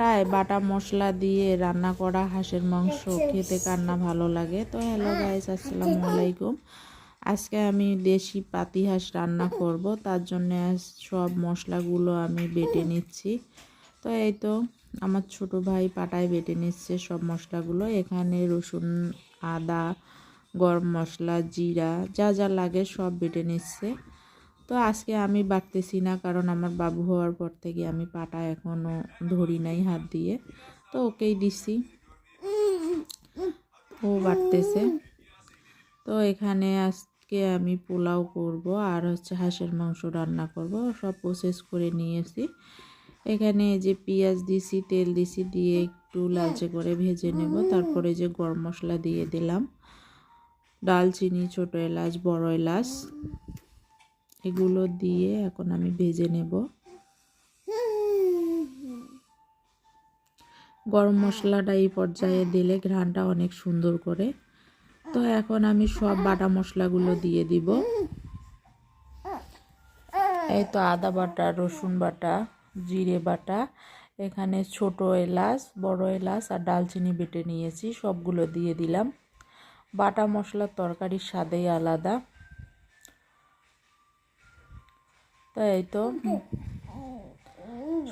পাটায় বাটা মশলা দিয়ে রান্না করা হাঁসের মাংস খেতে কার না ভালো লাগে। তো হ্যালো গাইস, আসসালামু আলাইকুম। আজকে আমি দেশি পাতি হাঁস রান্না করব, তার জন্য সব মশলাগুলো আমি বেটে নিচ্ছি। তো এই তো আমার ছোট ভাই পাটায় বেটে নিচ্ছে সব মশলাগুলো। এখানে রসুন, আদা, গরম মশলা, জিরা যা যা লাগে সব বেটে নিচ্ছে। তো আজকে আমি বাটতেছি না, কারণ আমার বাবু হওয়ার পর থেকে আমি পাটা এখনও ধরি নাই হাত দিয়ে। তো ওকেই দিছি, ও বাটতেছে। তো এখানে আজকে আমি পোলাও করব আর হাঁসের মাংস রান্না করব, সব প্রসেস করে নিয়েছি। এখানে যে পেঁয়াজ দিছি, তেল দিছি, দিয়ে একটু লালচে করে ভেজে নেব। তারপরে যে গরম মশলা দিয়ে দিলাম, দালচিনি, ছোট এলাচ, বড় এলাচ, এগুলো দিয়ে এখন আমি ভেজে নেব। গরম মশলাটা এই পর্যায়ে দিলে ঘ্রাণটা অনেক সুন্দর করে। তো এখন আমি সব বাটা মশলাগুলো দিয়ে দিব। এই তো আদা বাটা, রসুন বাটা, জিরে বাটা, এখানে ছোট এলাচ, বড় এলাচ আর দালচিনি বেটে নিয়েছি, সবগুলো দিয়ে দিলাম। বাটা মশলার তরকারির স্বাদই আলাদা। তো এই তো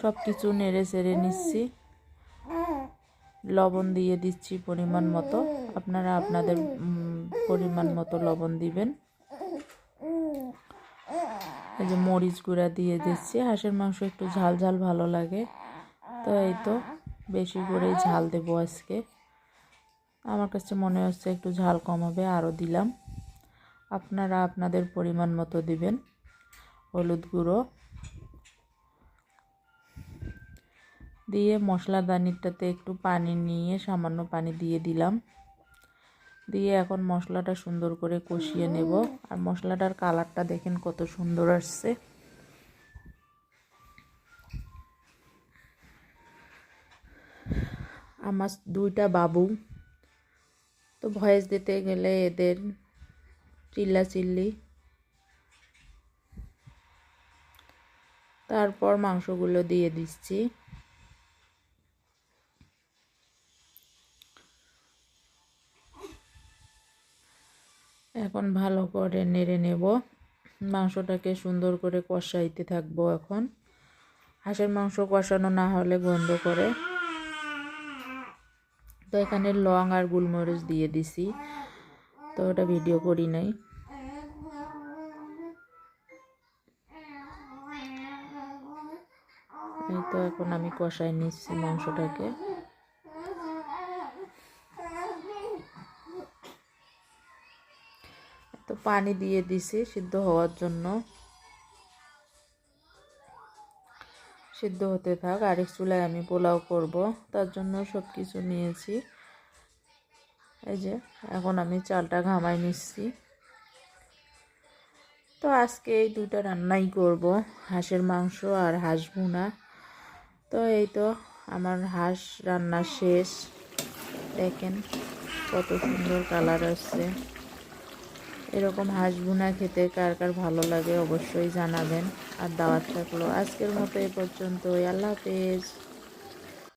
সব কিছু নেড়ে চেড়ে নিচ্ছি। লবণ দিয়ে দিচ্ছি পরিমাণ মতো, আপনারা আপনাদের পরিমাণ মতো লবণ দিবেন। এই যে মরিচ গুঁড়া দিয়ে দিচ্ছি, হাঁসের মাংস একটু ঝাল ঝাল ভালো লাগে। তো এই তো বেশি করেই ঝাল দেবো আজকে। আমার কাছে মনে হচ্ছে একটু ঝাল কম হবে, আরও দিলাম। আপনারা আপনাদের পরিমাণ মতো দিবেন। হলুদ গুঁড়ো দিয়ে মশলাদানিটাতে একটু পানি নিয়ে সামান্য পানি দিয়ে দিলাম। দিয়ে এখন মশলাটা সুন্দর করে কষিয়ে নেব। আর মশলাটার কালারটা দেখেন কত সুন্দর আসছে। আমার দুইটা বাবু, তো ভয়েস দিতে গেলে এদের চিল্লাচিল্লি। তারপর মাংসগুলো দিয়ে দিচ্ছি। এখন ভালো করে নেড়ে নেব। মাংসটাকে সুন্দর করে কষাইতে থাকবো। এখন হাঁসের মাংস কষানো না হলে গন্ধ করে। তো এখানে লং আর গোলমরিচ দিয়ে দিছি, তো ওটা ভিডিও করি নাই। এই তো এখন আমি কষাই নিচ্ছি মাংসটাকে। তো পানি দিয়ে দিছি সিদ্ধ হওয়ার জন্য, সিদ্ধ হতে থাক। আরেক চুলায় আমি পোলাও করব, তার জন্য সব কিছু নিয়েছি। এই যে এখন আমি চালটা ঘামাই নিচ্ছি। তো আজকে এই দুটা রান্নাই করব, হাঁসের মাংস আর হাঁস ভুনা। তো এই তো আমার হাঁস রান্না শেষ। দেখেন কত সুন্দর কালার আসছে। এরকম হাঁস ভুনা খেতে কার কার ভালো লাগে অবশ্যই জানাবেন। আর দাওয়াত থাকলো। আজকের মতো এ পর্যন্তই। আল্লাহ হাফেজ।